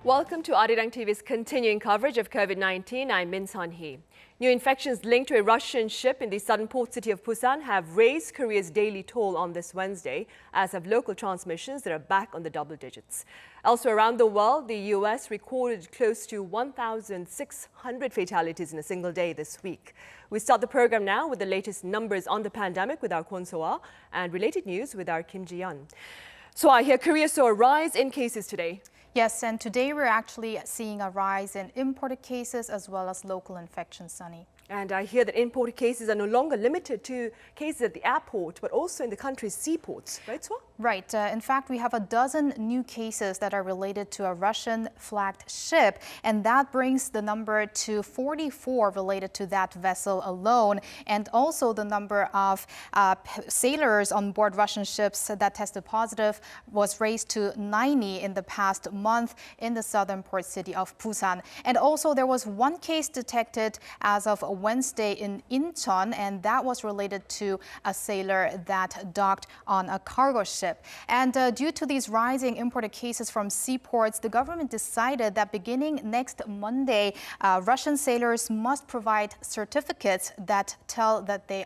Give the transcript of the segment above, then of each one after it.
Welcome to Arirang TV's continuing coverage of COVID-19. I'm Min Sun-hee. New infections linked to a Russian ship in the southern port city of Busan have raised Korea's daily toll on this Wednesday, as have local transmissions that are back on the double digits. Elsewhere around the world, the US recorded close to 1,600 fatalities in a single day this week. We start the program now with the latest numbers on the pandemic with our Kwon So-ah and related news with our Kim Ji-yeon. So I hear Korea saw a rise in cases today. Yes, and today we're actually seeing a rise in imported cases as well as local infections, Sunny. And I hear that imported cases are no longer limited to cases at the airport, but also in the country's seaports, right, Swa? Right. In fact, we have a dozen new cases that are related to a Russian-flagged ship, and that brings the number to 44 related to that vessel alone. And also the number of sailors on board Russian ships that tested positive was raised to 90 in the past month in the southern port city of Busan. And also there was one case detected as of Wednesday in Incheon, and that was related to a sailor that docked on a cargo ship. And due to these rising imported cases from seaports, the government decided that beginning next Monday, Russian sailors must provide certificates that tell that they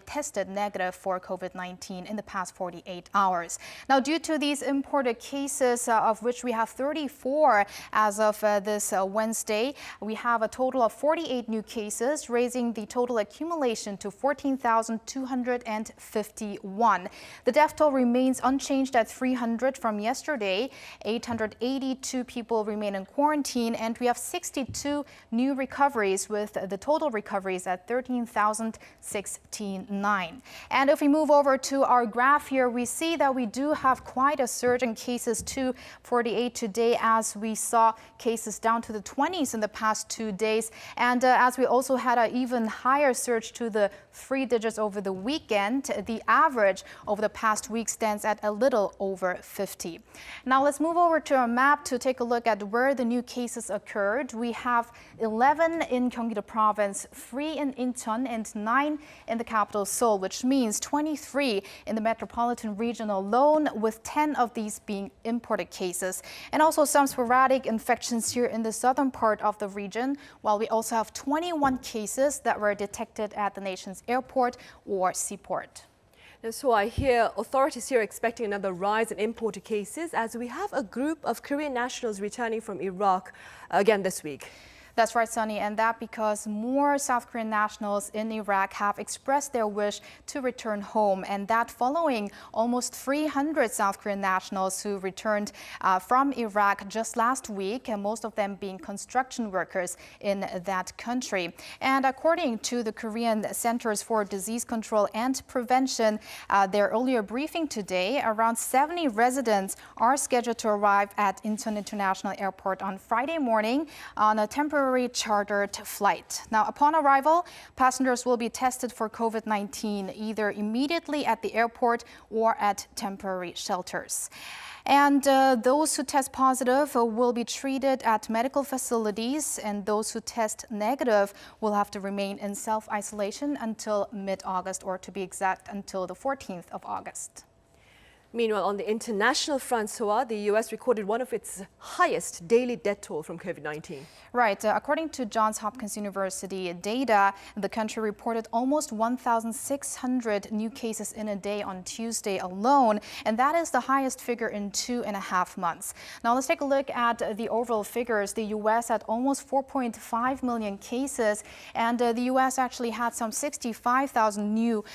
tested negative for COVID-19 in the past 48 hours. Now, due to these imported cases, of which we have 34 as of this Wednesday, we have a total of 48 new cases, raising the total accumulation to 14,251. The death toll remains unchanged at 300 from yesterday. 882 people remain in quarantine, and we have 62 new recoveries, with the total recoveries at 13,069. And if we move over to our graph here, we see that we do have quite a surge in cases to 48 today, as we saw cases down to the 20s in the past 2 days. And as we also had an even higher surge to the 3 digits over the weekend, the average over the past week stands at a little over 50. Now let's move over to our map to take a look at where the new cases occurred. We have 11 in Gyeonggi-do province, 3 in Incheon, and 9 in the capital Seoul, which means 23 in the metropolitan region alone, with 10 of these being imported cases. And also some sporadic infections here in the southern part of the region, while we also have 21 cases that were detected at the nation's airport or seaport. So I hear authorities here are expecting another rise in imported cases, as we have a group of Korean nationals returning from Iraq again this week. That's right, Sunny, and that because more South Korean nationals in Iraq have expressed their wish to return home, and that following almost 300 South Korean nationals who returned from Iraq just last week, and most of them being construction workers in that country. And according to the Korean Centers for Disease Control and Prevention, their earlier briefing today, around 70 residents are scheduled to arrive at Incheon International Airport on Friday morning on a temporary chartered flight. Now, upon arrival, passengers will be tested for COVID-19 either immediately at the airport or at temporary shelters. And those who test positive will be treated at medical facilities, and those who test negative will have to remain in self-isolation until mid-August, or to be exact, until the 14th of August. Meanwhile, on the international front, Soa, the U.S. recorded one of its highest daily death toll from COVID-19. Right. According to Johns Hopkins University data, the country reported almost 1,600 new cases in a day on Tuesday alone, and that is the highest figure in 2.5 months. Now, let's take a look at the overall figures. The U.S. had almost 4.5 million cases, and the U.S. actually had some 65,000 new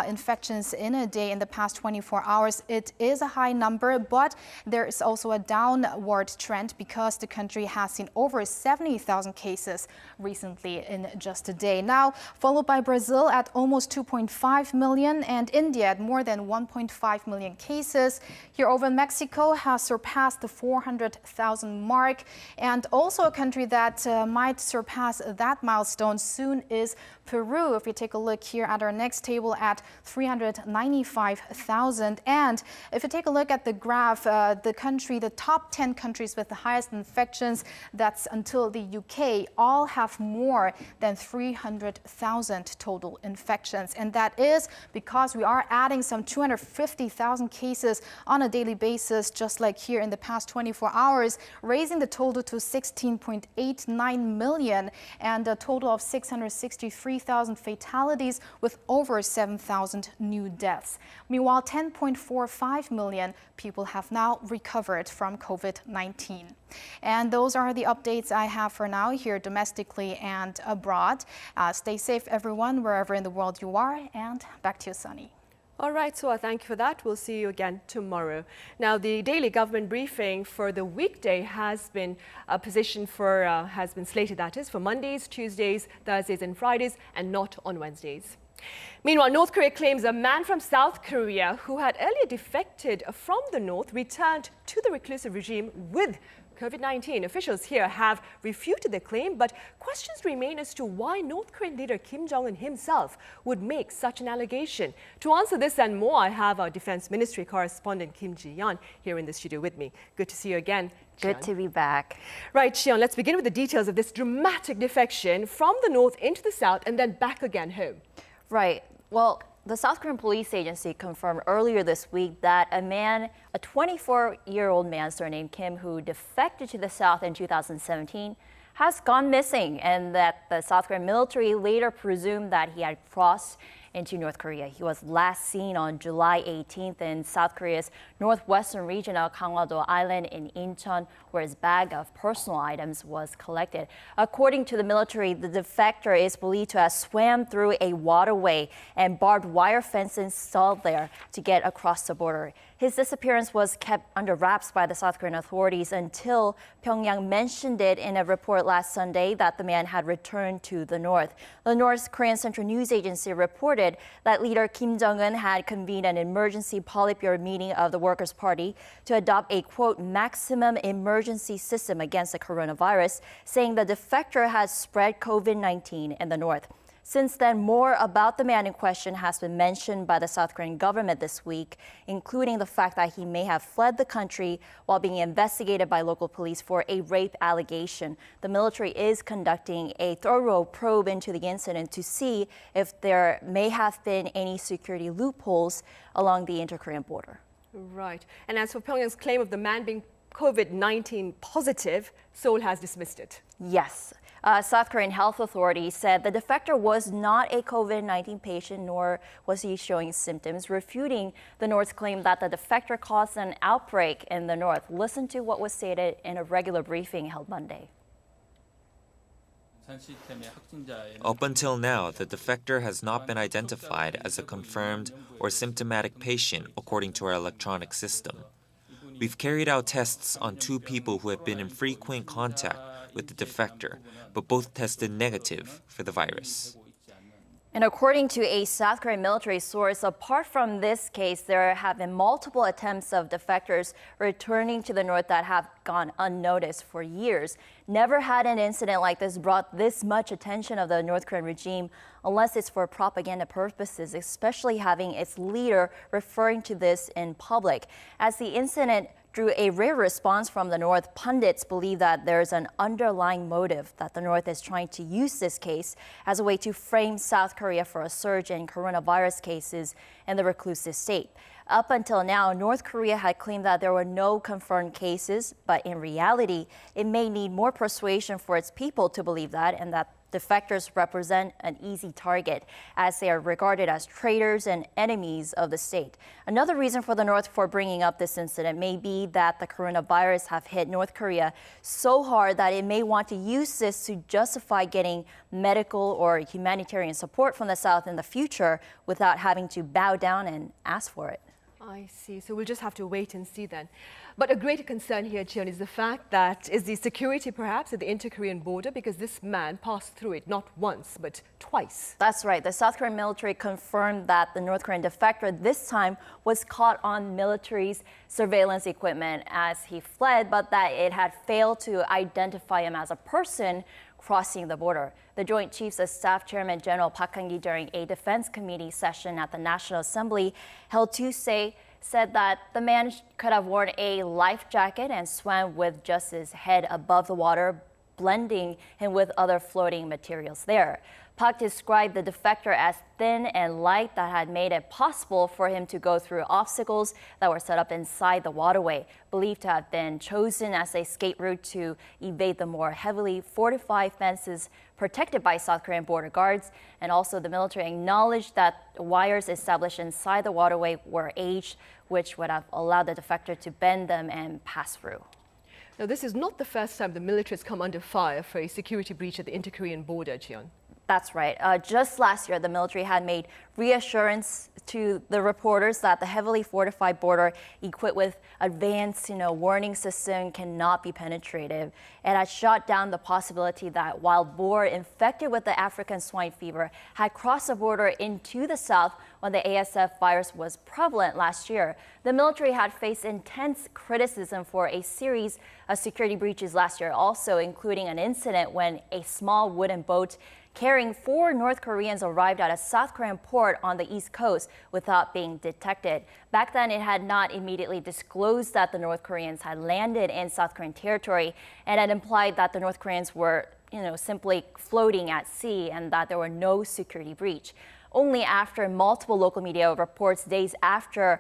infections in a day in the past 24 hours. It is a high number, but there is also a downward trend because the country has seen over 70,000 cases recently in just a day. Now, followed by Brazil at almost 2.5 million and India at more than 1.5 million cases. Here over in Mexico has surpassed the 400,000 mark. And also a country that might surpass that milestone soon is Peru. If we take a look here at our next table at 395,000. And if you take a look at the graph, the top 10 countries with the highest infections, that's until the UK, all have more than 300,000 total infections. And that is because we are adding some 250,000 cases on a daily basis, just like here in the past 24 hours, raising the total to 16.89 million and a total of 663,000 fatalities with over 7,000 new deaths. Meanwhile, 10.45 million people have now recovered from COVID-19. And those are the updates I have for now here domestically and abroad. Stay safe, everyone, wherever in the world you are. And back to you, Sunny. All right, so thank you for that. We'll see you again tomorrow. Now, the daily government briefing for the weekday has been has been slated, that is, for Mondays, Tuesdays, Thursdays and Fridays, and not on Wednesdays. Meanwhile, North Korea claims a man from South Korea who had earlier defected from the north returned to the reclusive regime with COVID-19. Officials here have refuted the claim, but questions remain as to why North Korean leader Kim Jong-un himself would make such an allegation. To answer this and more, I have our Defense Ministry correspondent Kim Ji-yeon here in the studio with me. Good to see you again. Good to be back. Right, Ji-yeon, let's begin with the details of this dramatic defection from the north into the south and then back again home. Right. Well, the South Korean police agency confirmed earlier this week that a 24-year-old man surnamed Kim, who defected to the South in 2017, has gone missing, and that the South Korean military later presumed that he had crossed into North Korea. He was last seen on July 18th in South Korea's northwestern region of Gangwon-do Island in Incheon, where his bag of personal items was collected. According to the military, the defector is believed to have swam through a waterway and barbed wire fence installed there to get across the border. His disappearance was kept under wraps by the South Korean authorities until Pyongyang mentioned it in a report last Sunday that the man had returned to the north. The North Korean Central News Agency reported that leader Kim Jong-un had convened an emergency Politburo meeting of the Workers' Party to adopt a, quote, maximum emergency system against the coronavirus, saying the defector had spread COVID-19 in the north. Since then, more about the man in question has been mentioned by the South Korean government this week, including the fact that he may have fled the country while being investigated by local police for a rape allegation. The military is conducting a thorough probe into the incident to see if there may have been any security loopholes along the inter-Korean border. Right. And as for Pyongyang's claim of the man being COVID-19 positive, Seoul has dismissed it. Yes. South Korean health authorities said the defector was not a COVID-19 patient, nor was he showing symptoms, refuting the North's claim that the defector caused an outbreak in the North. Listen to what was stated in a regular briefing held Monday. Up until now, the defector has not been identified as a confirmed or symptomatic patient according to our electronic system. We've carried out tests on 2 people who have been in frequent contact with the defector, but both tested negative for the virus. And according to a South Korean military source, apart from this case, there have been multiple attempts of defectors returning to the north that have gone unnoticed for years. Never had an incident like this brought this much attention of the North Korean regime, unless it's for propaganda purposes, especially having its leader referring to this in public. As the incident drew a rare response from the North, pundits believe that there's an underlying motive that the North is trying to use this case as a way to frame South Korea for a surge in coronavirus cases in the reclusive state. Up until now, North Korea had claimed that there were no confirmed cases, but in reality, it may need more persuasion for its people to believe that, and that defectors represent an easy target, as they are regarded as traitors and enemies of the state. Another reason for the North for bringing up this incident may be that the coronavirus have hit North Korea so hard that it may want to use this to justify getting medical or humanitarian support from the South in the future without having to bow down and ask for it. I see. So we'll just have to wait and see then. But a greater concern here, Cheon, is the fact that is the security perhaps at the inter-Korean border, because this man passed through it not once but twice. That's right. The South Korean military confirmed that the North Korean defector this time was caught on military's surveillance equipment as he fled, but that it had failed to identify him as a person crossing the border. The Joint Chiefs of Staff Chairman General Park Han-gi, during a Defense Committee session at the National Assembly held Tuesday, said that the man could have worn a life jacket and swam with just his head above the water, blending him with other floating materials there. Park described the defector as thin and light that had made it possible for him to go through obstacles that were set up inside the waterway, believed to have been chosen as a escape route to evade the more heavily fortified fences protected by South Korean border guards. And also the military acknowledged that wires established inside the waterway were aged, which would have allowed the defector to bend them and pass through. Now, this is not the first time the military has come under fire for a security breach at the inter-Korean border, Jeon. That's right. Just last year, the military had made reassurance to the reporters that the heavily fortified border, equipped with advanced, warning system, cannot be penetrated. It had shot down the possibility that wild boar infected with the African swine fever had crossed the border into the south when the ASF virus was prevalent last year. The military had faced intense criticism for a series of security breaches last year, also including an incident when a small wooden boat carrying 4 North Koreans arrived at a South Korean port on the East Coast without being detected. Back then, it had not immediately disclosed that the North Koreans had landed in South Korean territory, and it implied that the North Koreans were, simply floating at sea and that there were no security breach. Only after multiple local media reports days after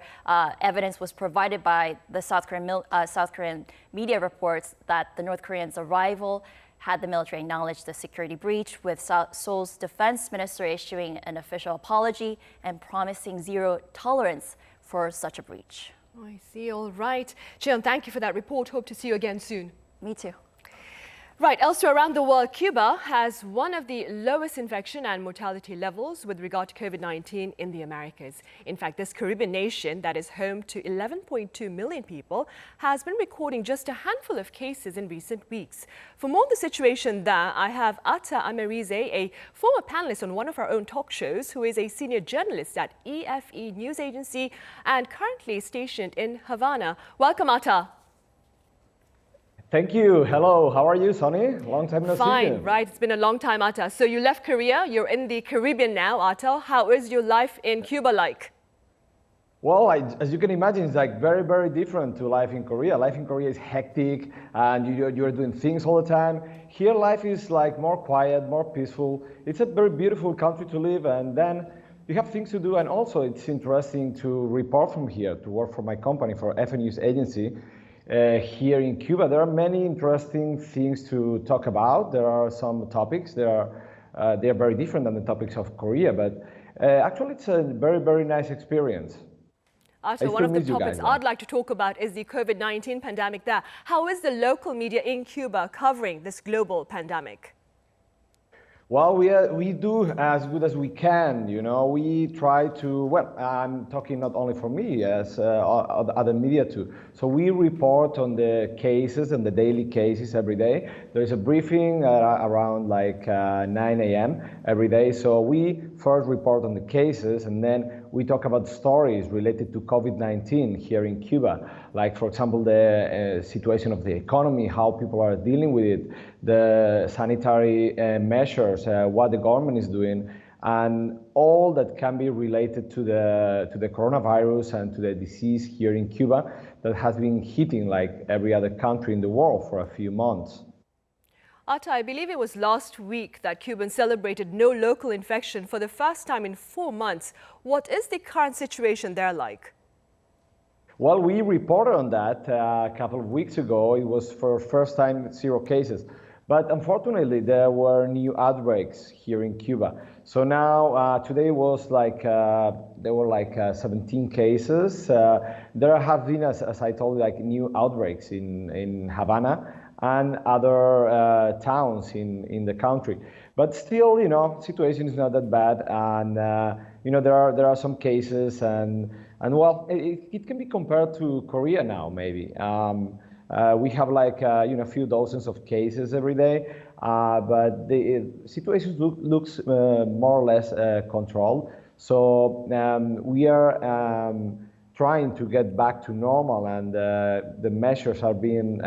evidence was provided by the South Korean media reports that the North Koreans' arrival had the military acknowledged the security breach, with Seoul's defense minister issuing an official apology and promising zero tolerance for such a breach. Oh, I see. All right. Jeon, thank you for that report. Hope to see you again soon. Me too. Right, elsewhere around the world, Cuba has one of the lowest infection and mortality levels with regard to COVID-19 in the Americas. In fact, this Caribbean nation that is home to 11.2 million people has been recording just a handful of cases in recent weeks. For more on the situation there, I have Ata Amerize, a former panelist on one of our own talk shows, who is a senior journalist at EFE News Agency and currently stationed in Havana. Welcome, Ata. Thank you. Hello. How are you, Sonny? Long time no see you. Fine, right? It's been a long time, Ata. So you left Korea. You're in the Caribbean now, Ata. How is your life in Cuba like? Well, as you can imagine, it's like very, very different to life in Korea. Life in Korea is hectic and you're doing things all the time. Here, life is like more quiet, more peaceful. It's a very beautiful country to live, and then you have things to do. And also, it's interesting to report from here, to work for my company, for EFE News Agency. Here in Cuba, there are many interesting things to talk about. There are some topics they are very different than the topics of Korea, but actually it's a very, very nice experience. Ata, one of the topics I'd like to talk about is the COVID-19 pandemic there. How is the local media in Cuba covering this global pandemic? Well, we do as good as we can, we try to, well, I'm talking not only for me, as other media too. So we report on the cases and the daily cases every day. There is a briefing around like 9 a.m. every day. So we first report on the cases, and then we talk about stories related to COVID-19 here in Cuba. Like, for example, the situation of the economy, how people are dealing with it, the sanitary measures, what the government is doing, and all that can be related to the coronavirus and to the disease here in Cuba that has been hitting like every other country in the world for a few months. Ata, I believe it was last week that Cubans celebrated no local infection for the first time in 4 months. What is the current situation there like? Well, we reported on that a couple of weeks ago. It was for first time 0 cases. But unfortunately, there were new outbreaks here in Cuba. So now, today was like, there were like 17 cases. There have been, as I told you, like new outbreaks in Havana and other towns in the country. But still, situation is not that bad. And, there are some cases and well, it can be compared to Korea now, maybe. We have like, a few dozens of cases every day, but the situation looks more or less controlled. So we are trying to get back to normal, and the measures are being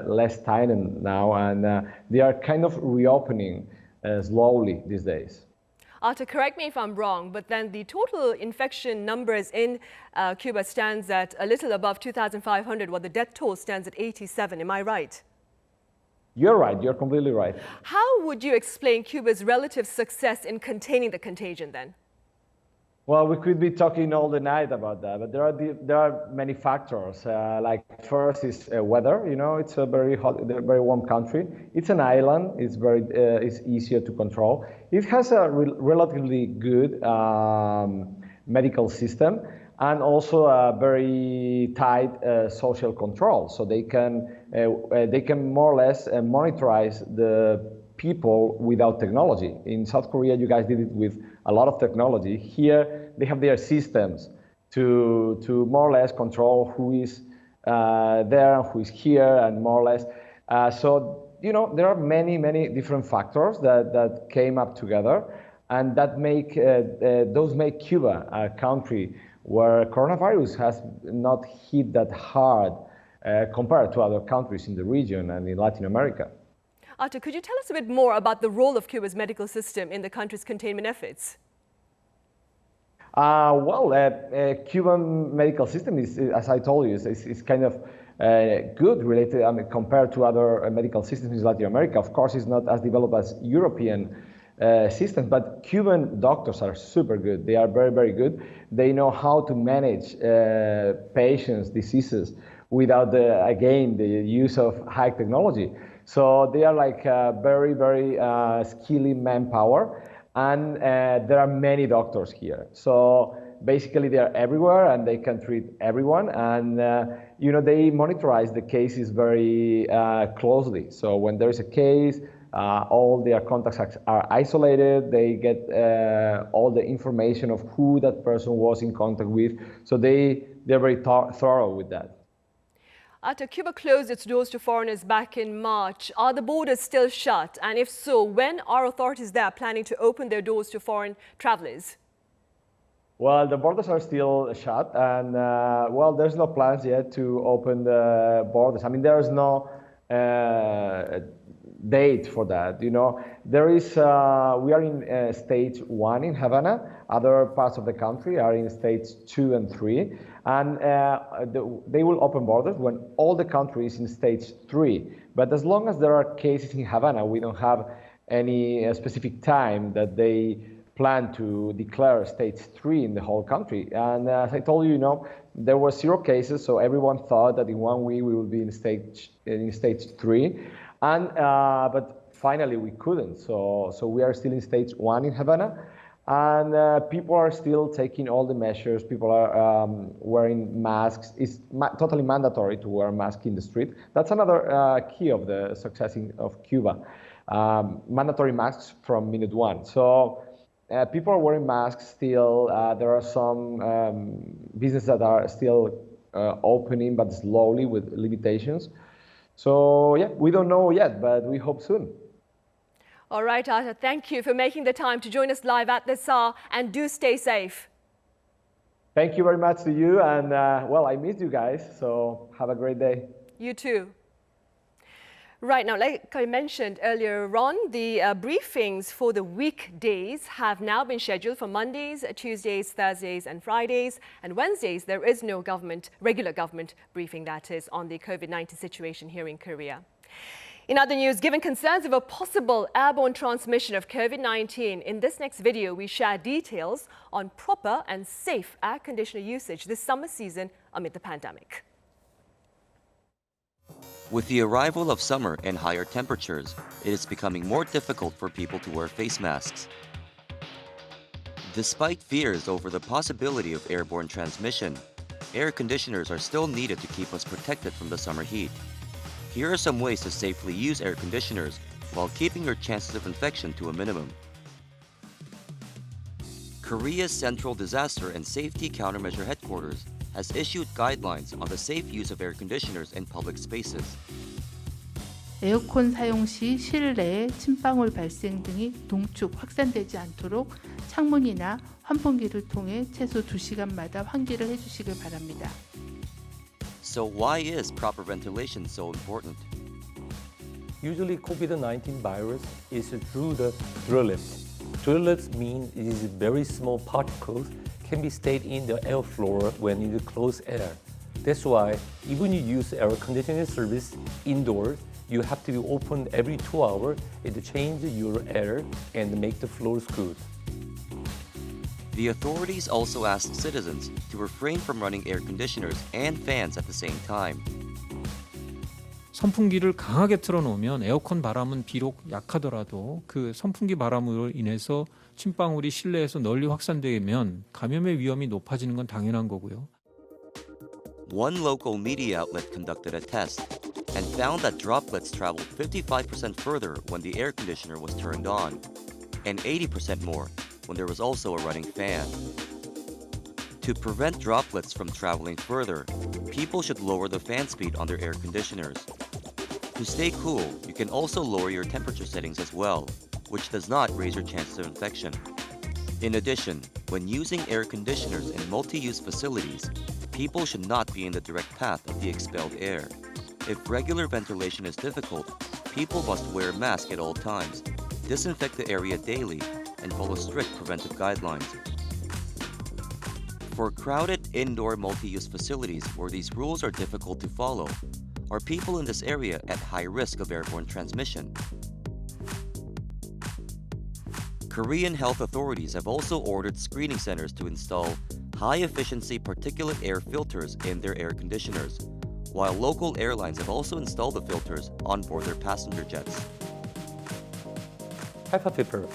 less tightened now, and they are kind of reopening slowly these days. Arthur, correct me if I'm wrong, but then the total infection numbers in Cuba stands at a little above 2,500, while the death toll stands at 87. Am I right? You're right. You're completely right. How would you explain Cuba's relative success in containing the contagion then? Well, we could be talking all the night about that, but there are many factors. Like first is weather. You know, it's a very hot, very warm country. It's an island. It's easier to control. It has a relatively good medical system and also a very tight social control. So they can more or less monitorize the people without technology. In South Korea, you guys did it with a lot of technology. Here, they have their systems to more or less control who is there and who is here, and more or less. So, you know, there are many different factors that came up together, and that make Cuba a country where coronavirus has not hit that hard compared to other countries in the region and in Latin America. Arthur, could you tell us a bit more about the role of Cuba's medical system in the country's containment efforts? Cuban medical system is, as I told you, is kind of good related. I mean, compared to other medical systems in Latin America. Of course, it's not as developed as European systems, but Cuban doctors are super good. They are very good. They know how to manage patients' diseases without the use of high technology. So they are like very skilled manpower, and there are many doctors here. So basically they are everywhere and they can treat everyone, and you know, they monitorize the cases very closely. So when there is a case, all their contacts are isolated. They get all the information of who that person was in contact with. So they're very thorough with that. Arthur, Cuba closed its doors to foreigners back in March. Are the borders still shut? And if so, when are authorities there planning to open their doors to foreign travelers? Well, the borders are still shut, and well, there's no plans yet to open the borders. I mean, there is no date for that. You know, there is. We are in stage 1 in Havana. Other parts of the country are in stage 2 and 3, and they will open borders when all the country is in stage 3. But as long as there are cases in Havana, we don't have any specific time that they plan to declare stage 3 in the whole country. And as I told you, you know, there were 0 cases, so everyone thought that in 1 week we will be in stage 3, and but finally we couldn't. So we are still in stage 1 in Havana. And people are still taking all the measures. People are wearing masks. It's totally mandatory to wear a mask in the street. That's another key of the success of Cuba. Mandatory masks from minute 1. So people are wearing masks still. There are some businesses that are still opening, but slowly with limitations. So yeah, we don't know yet, but we hope soon. All right, Arthur, thank you for making the time to join us live at this hour, and do stay safe. Thank you very much to you, and well, I missed you guys, so have a great day. You too. Right now, like I mentioned earlier on, the briefings for the weekdays have now been scheduled for Mondays, Tuesdays, Thursdays and Fridays, and Wednesdays there is no regular government briefing, that is, on the COVID-19 situation here in Korea. In other news, given concerns of a possible airborne transmission of COVID-19, in this next video we share details on proper and safe air conditioner usage this summer season amid the pandemic. With the arrival of summer and higher temperatures, it is becoming more difficult for people to wear face masks. Despite fears over the possibility of airborne transmission, air conditioners are still needed to keep us protected from the summer heat. Here are some ways to safely use air conditioners while keeping your chances of infection to a minimum. Korea's Central Disaster and Safety Countermeasure Headquarters has issued guidelines on the safe use of air conditioners in public spaces. 에어컨 사용 시 실내에 침방울 발생 등이 동축 확산되지 않도록 창문이나 환풍기를 통해 최소 2시간마다 환기를 해주시길 바랍니다. So why is proper ventilation so important? Usually COVID-19 virus is through the throat lift. Droplets mean it is very small particles can be stayed in the airflow when in the closed air. That's why even you use air conditioning service indoors, you have to be open every 2 hours and change your air and make the floors good. The authorities also asked citizens to refrain from running air conditioners and fans at the same time. 선풍기를 강하게 틀어놓으면 에어컨 바람은 비록 약하더라도 그 선풍기 바람으로 인해서 침방울이 실내에서 널리 확산되면 감염의 위험이 높아지는 건 당연한 거고요. One local media outlet conducted a test and found that droplets traveled 55% further when the air conditioner was turned on, and 80% more when there was also a running fan. To prevent droplets from traveling further, people should lower the fan speed on their air conditioners. To stay cool, you can also lower your temperature settings as well, which does not raise your chances of infection. In addition, when using air conditioners in multi-use facilities, people should not be in the direct path of the expelled air. If regular ventilation is difficult, people must wear a mask at all times, disinfect the area daily, and follow strict preventive guidelines. For crowded indoor multi-use facilities where these rules are difficult to follow, are people in this area at high risk of airborne transmission? Korean health authorities have also ordered screening centers to install high-efficiency particulate air filters in their air conditioners, while local airlines have also installed the filters on board their passenger jets. HEPA filter,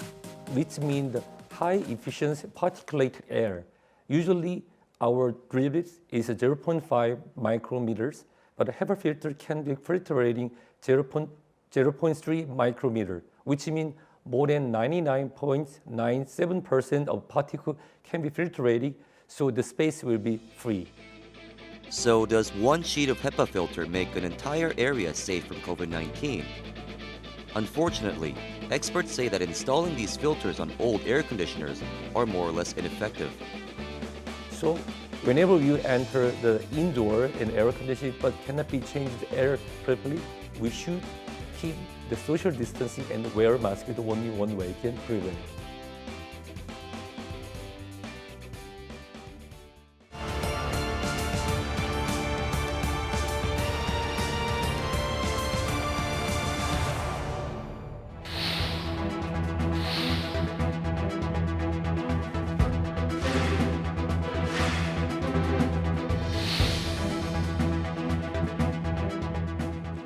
which means high-efficiency particulate air. Usually, our droplets is 0.5 micrometers, but a HEPA filter can be filtering 0.3 micrometer, which means more than 99.97% of particles can be filtrated, so the space will be free. So does one sheet of HEPA filter make an entire area safe from COVID-19? Unfortunately, experts say that installing these filters on old air conditioners are more or less ineffective. So whenever you enter the indoor and air conditioning but cannot be changed air properly, we should keep the social distancing and wear a mask. The only one way can prevent.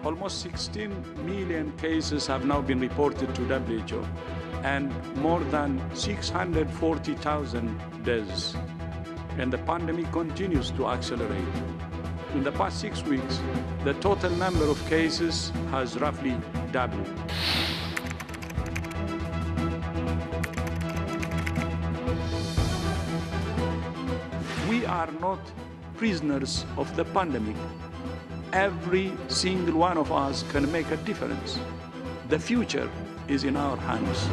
Almost 16 million cases have now been reported to WHO and more than 640,000 deaths. And the pandemic continues to accelerate. In the past 6 weeks, the total number of cases has roughly doubled. We are not prisoners of the pandemic. Every single one of us can make a difference. The future is in our hands.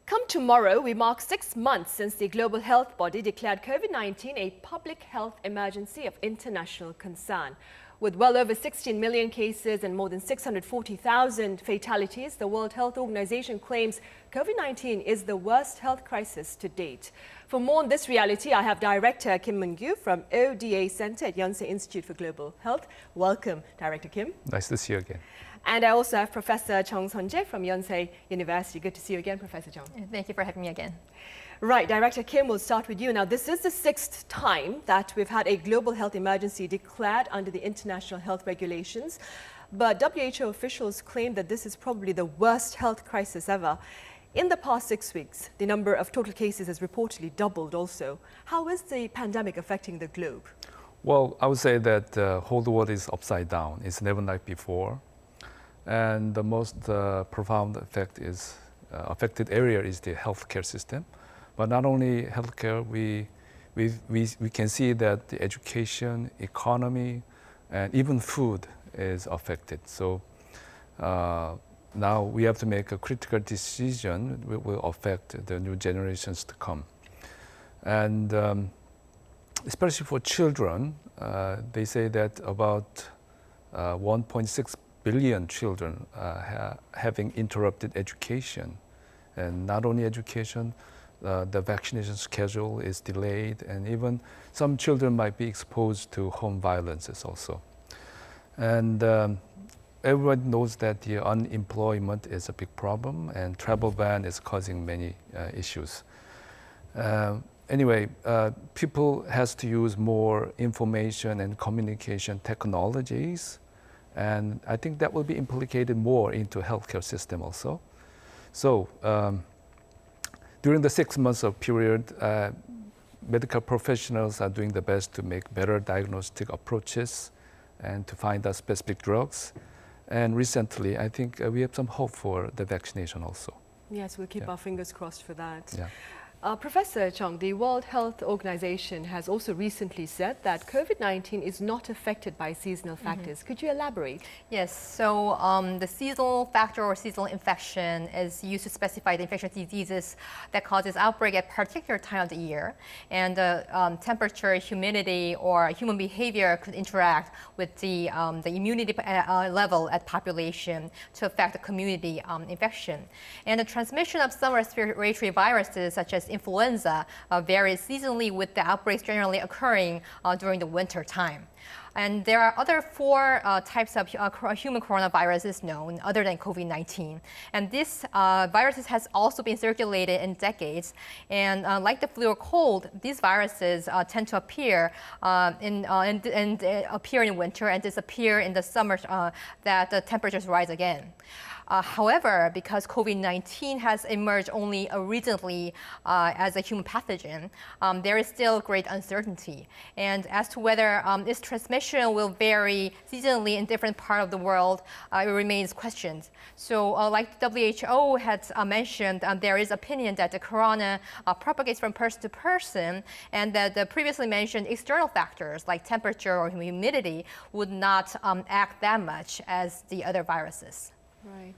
Come tomorrow, we mark 6 months since the global health body declared COVID-19 a public health emergency of international concern. With well over 16 million cases and more than 640,000 fatalities, the World Health Organization claims COVID-19 is the worst health crisis to date. For more on this reality, I have Director Kim Moon-gyu from ODA Center at Yonsei Institute for Global Health. Welcome, Director Kim. Nice to see you again. And I also have Professor Chung Son-jae from Yonsei University. Good to see you again, Professor Chung. Thank you for having me again. Right, Director Kim, we'll start with you. Now, this is the 6th time that we've had a global health emergency declared under the international health regulations. But WHO officials claim that this is probably the worst health crisis ever. In the past 6 weeks, the number of total cases has reportedly doubled also. How is the pandemic affecting the globe? Well, I would say that the whole world is upside down. It's never like before. And the most profound effect is affected area is the healthcare system. But not only healthcare, we can see that the education, economy, and even food is affected. So now we have to make a critical decision that will affect the new generations to come. And especially for children, they say that about 1.6 billion children having interrupted education. And not only education, the vaccination schedule is delayed, and even some children might be exposed to home violences also. And everyone knows that the unemployment is a big problem, and travel ban is causing many issues. Anyway, people has to use more information and communication technologies, and I think that will be implicated more into healthcare system also. So during the 6 months of period, medical professionals are doing the best to make better diagnostic approaches and to find out specific drugs. And recently, I think we have some hope for the vaccination also. Yes, we'll keep our fingers crossed for that. Yeah. Professor Chung, the World Health Organization has also recently said that COVID-19 is not affected by seasonal factors. Could you elaborate? Yes, so the seasonal factor or seasonal infection is used to specify the infectious diseases that causes outbreak at a particular time of the year. And temperature, humidity, or human behavior could interact with the immunity level at population to affect the community infection. And the transmission of some respiratory viruses, such as influenza, varies seasonally, with the outbreaks generally occurring during the winter time. And there are other 4 types of human coronaviruses known other than COVID-19. And this viruses has also been circulated in decades. And like the flu or cold, these viruses tend to appear appear in winter and disappear in the summer that the temperatures rise again. However, because COVID-19 has emerged only recently as a human pathogen, there is still great uncertainty. And as to whether its transmission will vary seasonally in different parts of the world, it remains questioned. So like the WHO had mentioned, there is opinion that the corona propagates from person to person, and that the previously mentioned external factors like temperature or humidity would not act that much as the other viruses. Right.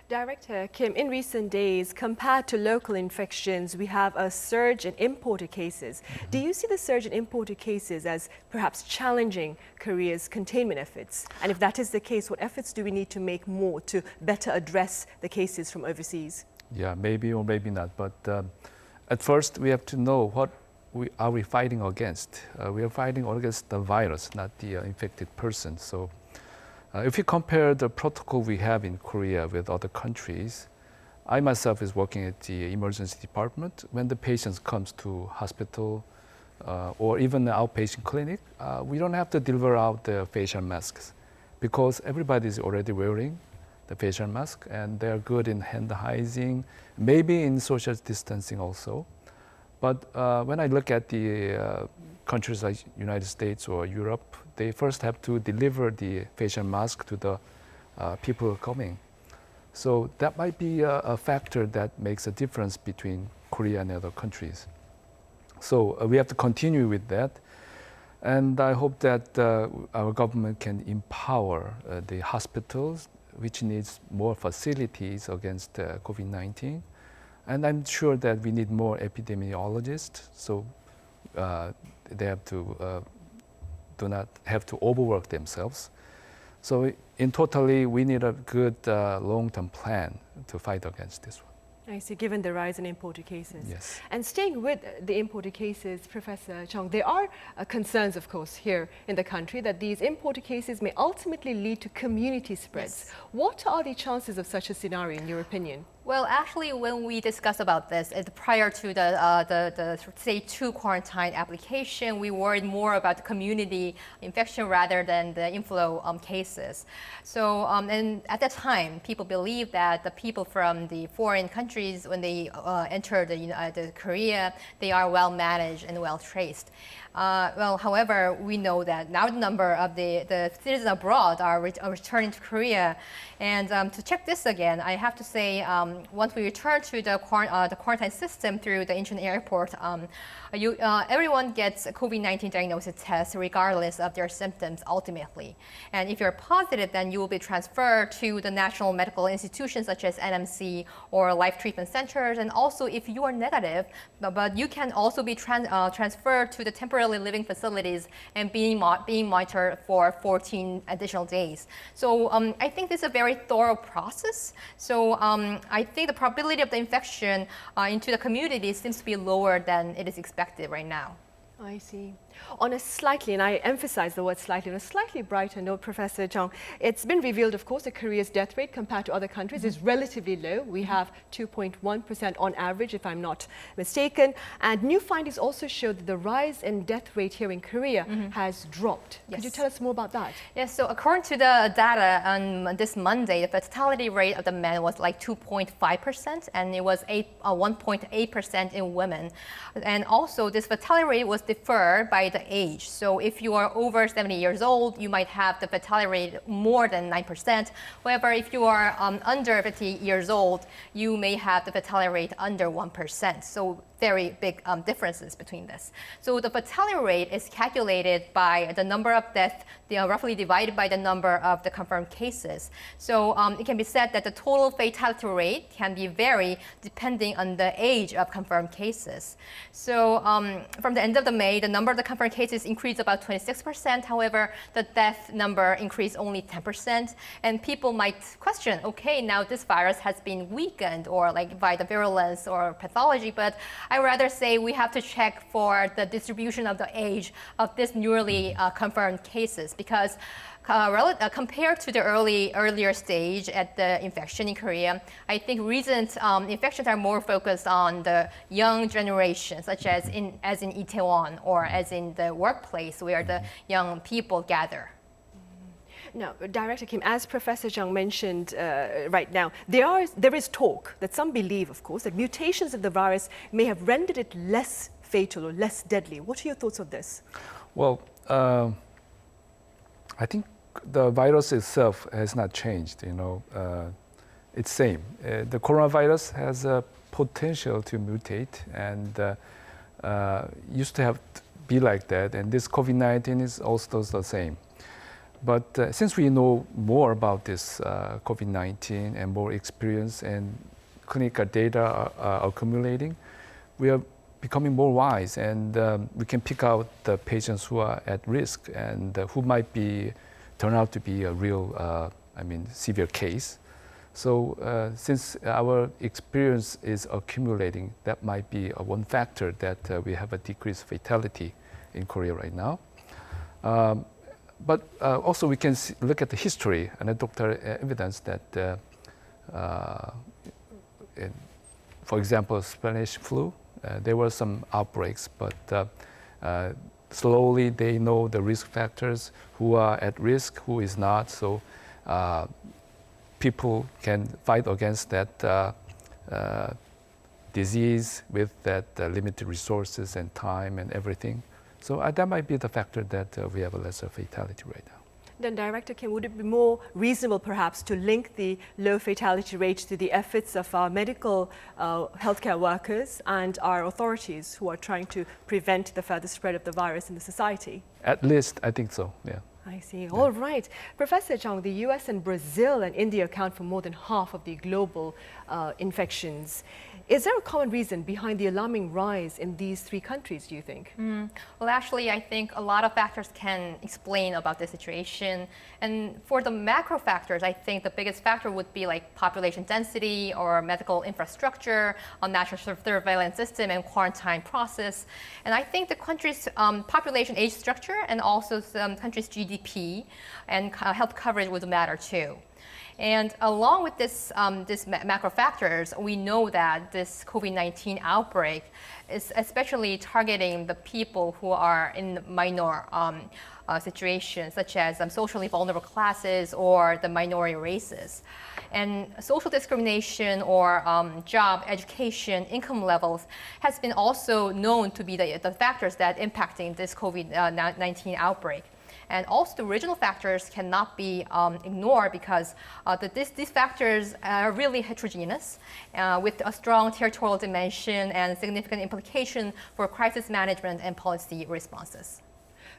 Director Kim, in recent days, compared to local infections, we have a surge in imported cases. Do you see the surge in imported cases as perhaps challenging Korea's containment efforts? And if that is the case, what efforts do we need to make more to better address the cases from overseas? Yeah, maybe or maybe not. But at first, we have to know what we are fighting against. We are fighting against the virus, not the infected person. So if you compare the protocol we have in Korea with other countries, I myself is working at the emergency department. When the patient comes to hospital or even the outpatient clinic, we don't have to deliver out the facial masks because everybody is already wearing the facial mask and they're good in hand hygiene, maybe in social distancing also. But when I look at the countries like United States or Europe, they first have to deliver the facial mask to the people coming. So that might be a factor that makes a difference between Korea and other countries. So we have to continue with that. And I hope that our government can empower the hospitals, which needs more facilities against COVID-19. And I'm sure that we need more epidemiologists, so they have to do not have to overwork themselves. So in totally, we need a good long-term plan to fight against this one. I see, given the rise in imported cases. Yes. And staying with the imported cases, Professor Chung, there are concerns, of course, here in the country that these imported cases may ultimately lead to community spreads. Yes. What are the chances of such a scenario, in your opinion? Well, actually, when we discussed about this prior to the stage 2 quarantine application, we worried more about the community infection rather than the inflow cases. So, and at that time, people believed that the people from the foreign countries, when they enter the Korea, they are well managed and well traced. Well, however, we know that now the number of the citizens abroad are returning to Korea. And to check this again, I have to say once we return to the quarantine system through the Incheon airport, everyone gets a COVID-19 diagnosis test regardless of their symptoms ultimately. And if you're positive, then you will be transferred to the national medical institutions such as NMC or life treatment centers. And also if you are negative, but you can also be transferred to the temporarily living facilities and being monitored for 14 additional days. So I think this is a very thorough process. So I think the probability of the infection into the community seems to be lower than it is expected right now. I see. On a slightly, and I emphasize the word slightly, on a slightly brighter note, Professor Chung, it's been revealed, of course, that Korea's death rate compared to other countries is relatively low. We have 2.1% on average, if I'm not mistaken. And new findings also show that the rise in death rate here in Korea has dropped. Yes. Could you tell us more about that? Yes, so according to the data on this Monday, the fatality rate of the men was like 2.5%, and it was 1.8% in women. And also, this fatality rate was deferred by the age. So if you are over 70 years old, you might have the fatality rate more than 9%. However, if you are under 50 years old, you may have the fatality rate under 1%. So very big differences between this. So the fatality rate is calculated by the number of deaths, roughly divided by the number of the confirmed cases. So it can be said that the total fatality rate can be vary depending on the age of confirmed cases. So from the end of the May, the number of the confirmed cases increased about 26%. However, the death number increased only 10%. And people might question, okay, now this virus has been weakened or like by the virulence or pathology, but I rather say we have to check for the distribution of the age of this newly confirmed cases, because compared to the earlier stage at the infection in Korea, I think recent infections are more focused on the young generation, such as in Itaewon or as in the workplace where the young people gather. Now, Director Kim, as Professor Chung mentioned right now, there is talk that some believe, of course, that mutations of the virus may have rendered it less fatal or less deadly. What are your thoughts on this? Well, I think the virus itself has not changed. It's same. The coronavirus has a potential to mutate, and used to have to be like that. And this COVID-19 is also the same. But since we know more about this COVID-19 and more experience and clinical data are accumulating, we are becoming more wise, and we can pick out the patients who are at risk and who might turn out to be a real, severe case. So since our experience is accumulating, that might be one factor that we have a decreased fatality in Korea right now. But also we can look at the history, anecdotal evidence that, for example, Spanish flu, there were some outbreaks, but slowly they know the risk factors, who are at risk, who is not. So people can fight against that disease with that limited resources and time and everything. So that might be the factor that we have a lesser fatality right now. Then, Director Kim, would it be more reasonable perhaps to link the low fatality rate to the efforts of our medical healthcare workers and our authorities who are trying to prevent the further spread of the virus in the society? At least, I think so, yeah. I see. All right. Professor Chung, the US and Brazil and India account for more than half of the global infections. Is there a common reason behind the alarming rise in these three countries, do you think? Well, actually, I think a lot of factors can explain about the situation. And for the macro factors, I think the biggest factor would be like population density or medical infrastructure, a national surveillance system and quarantine process. And I think the country's population age structure and also some countries' GDP and health coverage would matter too. And along with this macro factors, we know that this COVID-19 outbreak is especially targeting the people who are in minor situations, such as socially vulnerable classes or the minority races. And social discrimination or job, education, income levels has been also known to be the factors that impacting this COVID-19 outbreak. And also the regional factors cannot be ignored because these factors are really heterogeneous with a strong territorial dimension and significant implication for crisis management and policy responses.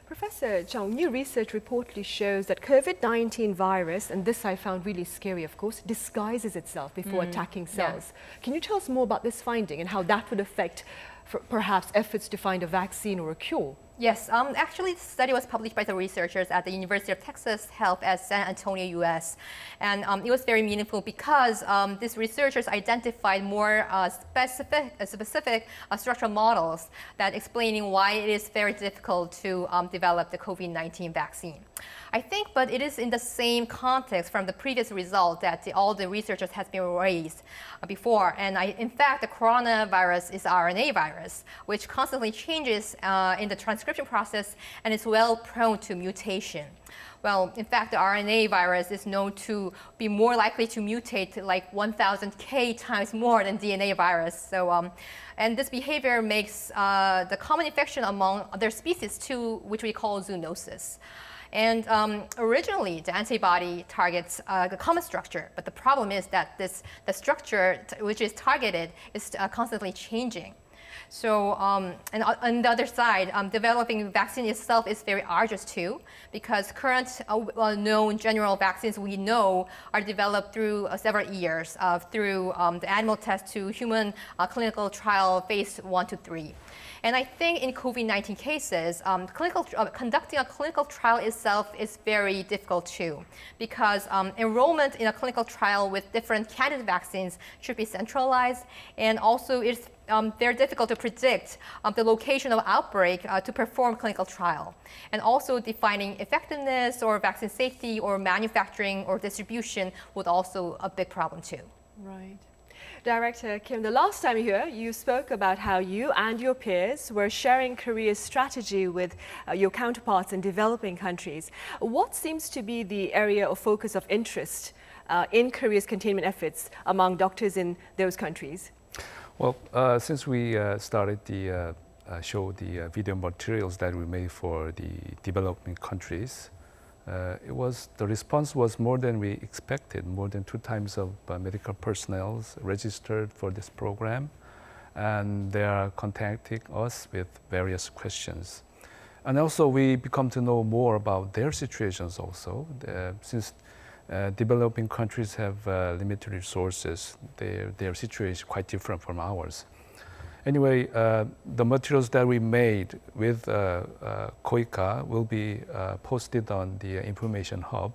Professor Chung, new research reportedly shows that COVID-19 virus, and this I found really scary, of course, disguises itself before attacking cells. Yeah. Can you tell us more about this finding and how that would affect perhaps efforts to find a vaccine or a cure? Yes, actually the study was published by the researchers at the University of Texas Health at San Antonio, US. And it was very meaningful because these researchers identified more specific structural models that explaining why it is very difficult to develop the COVID-19 vaccine. I think, but it is in the same context from the previous result that all the researchers has been raised before. And in fact, the coronavirus is RNA virus, which constantly changes in the transcription process and is well prone to mutation. Well, in fact, the RNA virus is known to be more likely to mutate like 1,000K times more than DNA virus. So, and this behavior makes the common infection among other species too, which we call zoonosis. And originally, the antibody targets the common structure, but the problem is that the structure which is targeted is constantly changing. So, and on the other side, developing vaccine itself is very arduous too, because current known general vaccines we know are developed through several years, through the animal test to human clinical trial phase 1 to 3. And I think in COVID-19 cases, conducting a clinical trial itself is very difficult too, because enrollment in a clinical trial with different candidate vaccines should be centralized, and also it's very difficult to predict the location of outbreak to perform clinical trial. And also defining effectiveness or vaccine safety or manufacturing or distribution was also a big problem too. Right. Director Kim, the last time here, you spoke about how you and your peers were sharing Korea's strategy with your counterparts in developing countries. What seems to be the area of focus of interest in Korea's containment efforts among doctors in those countries? Well, since we started the show the video materials that we made for the developing countries, the response was more than we expected. More than 2 times of medical personnel registered for this program, and they are contacting us with various questions. And also we become to know more about their situations also. Since developing countries have limited resources, their situation is quite different from ours. Anyway, the materials that we made with KOICA will be posted on the information hub,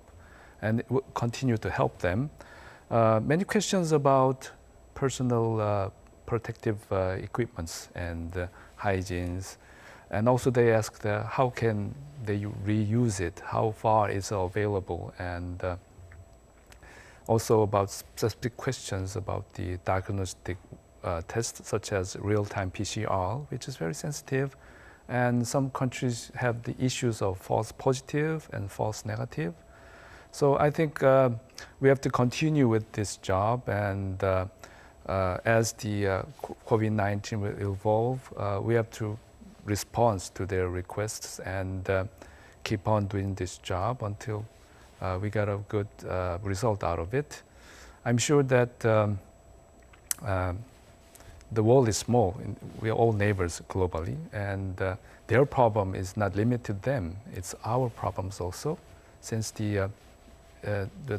and it will continue to help them. Many questions about personal protective equipments and hygienes, and also they asked how can they reuse it, how far is it available, and also about specific questions about the diagnostic tests such as real-time PCR, which is very sensitive, and some countries have the issues of false positive and false negative. So I think we have to continue with this job, and as the COVID-19 will evolve, we have to respond to their requests and keep on doing this job until we get a good result out of it. I'm sure that the world is small. We are all neighbors globally, and their problem is not limited to them. It's our problems also, since the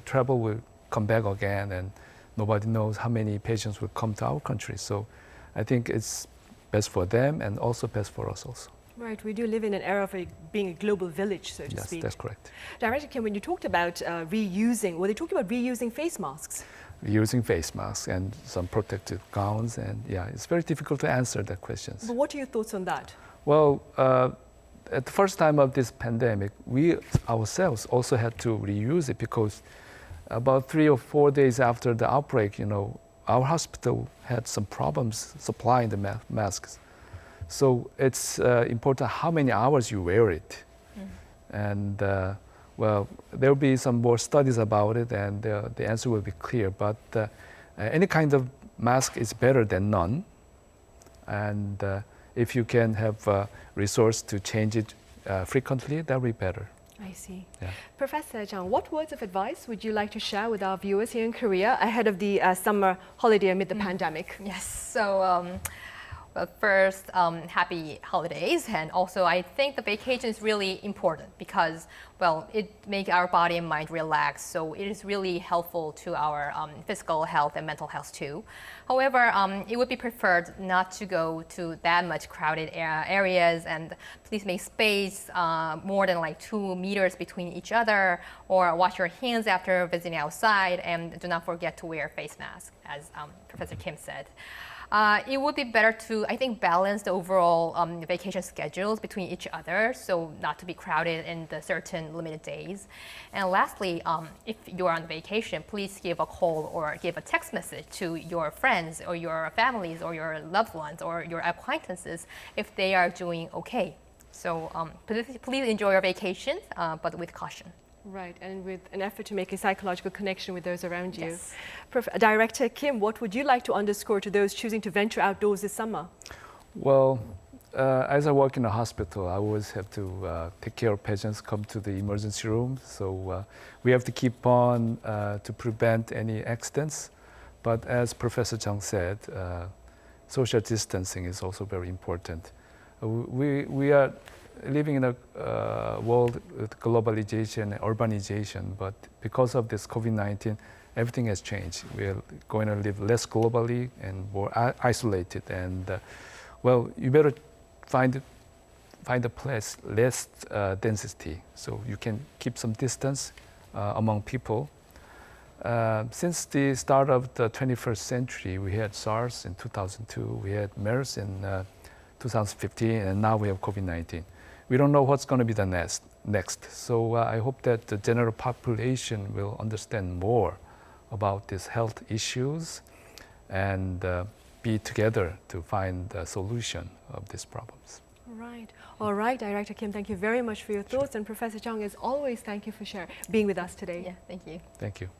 travel will come back again, and nobody knows how many patients will come to our country. So I think it's best for them and also best for us also. Right, we do live in an era of being a global village, so to speak. Yes, that's correct. Director Kim, when you talked about reusing, were they talking about reusing face masks? Using face masks and some protective gowns, and yeah, it's very difficult to answer that questions. But what are your thoughts on that? Well, at the first time of this pandemic, we ourselves also had to reuse it, because about 3 or 4 days after the outbreak, our hospital had some problems supplying the masks. So it's important how many hours you wear it. And well, there will be some more studies about it, and the answer will be clear. But any kind of mask is better than none. And if you can have resource to change it frequently, that will be better. I see. Yeah. Professor Jang, what words of advice would you like to share with our viewers here in Korea ahead of the summer holiday amid the pandemic? Yes, so well, first, happy holidays, and also I think the vacation is really important because, well, it makes our body and mind relax, so it is really helpful to our physical health and mental health too. However, it would be preferred not to go to that much crowded areas, and please make space more than like 2 meters between each other, or wash your hands after visiting outside, and do not forget to wear a face mask, as Professor Kim said. It would be better to, I think, balance the overall vacation schedules between each other, so not to be crowded in the certain limited days. And lastly, if you're on vacation, please give a call or give a text message to your friends or your families or your loved ones or your acquaintances if they are doing okay. So please enjoy your vacation, but with caution. Right, and with an effort to make a psychological connection with those around you. Yes. Director Kim, what would you like to underscore to those choosing to venture outdoors this summer? Well, as I work in a hospital, I always have to take care of patients come to the emergency room. So we have to keep on to prevent any accidents. But as Professor Jang said, social distancing is also very important. We are living in a world with globalization and urbanization, but because of this COVID-19, everything has changed. We're going to live less globally and more isolated. And well, you better find a place less density, so you can keep some distance among people. Since the start of the 21st century, we had SARS in 2002, we had MERS in 2015, and now we have COVID-19. We don't know what's going to be the next. So I hope that the general population will understand more about these health issues and be together to find the solution of these problems. Right. All right, Director Kim, thank you very much for your thoughts. Sure. And Professor Jang, as always, thank you for being with us today. Yeah, thank you. Thank you.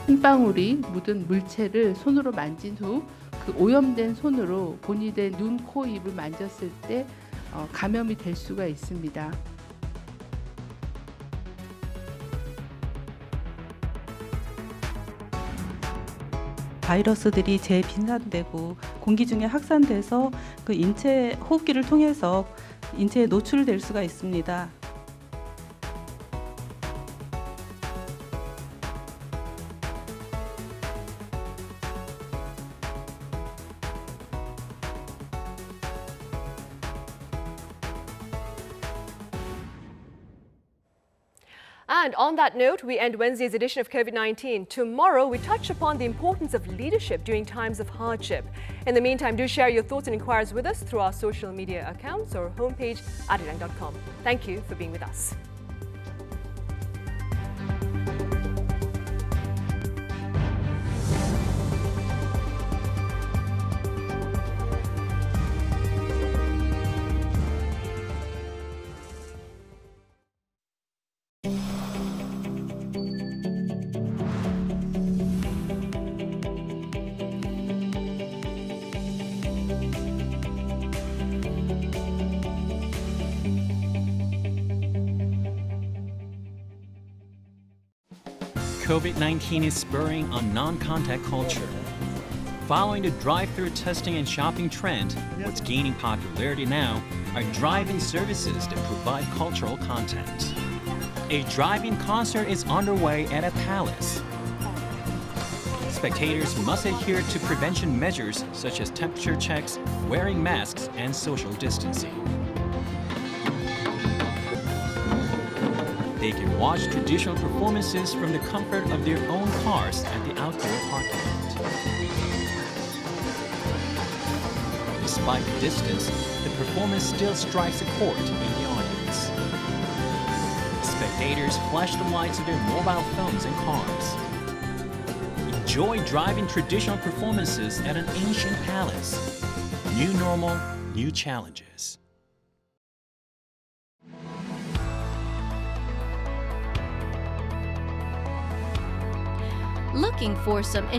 흰방울이 묻은 물체를 손으로 만진 후 그 오염된 손으로 본인의 눈, 코, 입을 만졌을 때 감염이 될 수가 있습니다. 바이러스들이 재빈산되고 공기 중에 확산돼서 그 인체 호흡기를 통해서 인체에 노출될 수가 있습니다. And on that note, we end Wednesday's edition of COVID-19. Tomorrow, we touch upon the importance of leadership during times of hardship. In the meantime, do share your thoughts and inquiries with us through our social media accounts or homepage, arirang.com. Thank you for being with us. COVID-19 is spurring on non-contact culture. Following the drive-through testing and shopping trend, what's gaining popularity now are drive-in services that provide cultural content. A drive-in concert is underway at a palace. Spectators must adhere to prevention measures such as temperature checks, wearing masks, and social distancing. They can watch traditional performances from the comfort of their own cars at the outdoor parking lot. Despite the distance, the performance still strikes a chord in the audience. Spectators flash the lights of their mobile phones and cars. Enjoy driving traditional performances at an ancient palace. New normal, new challenges. Looking for some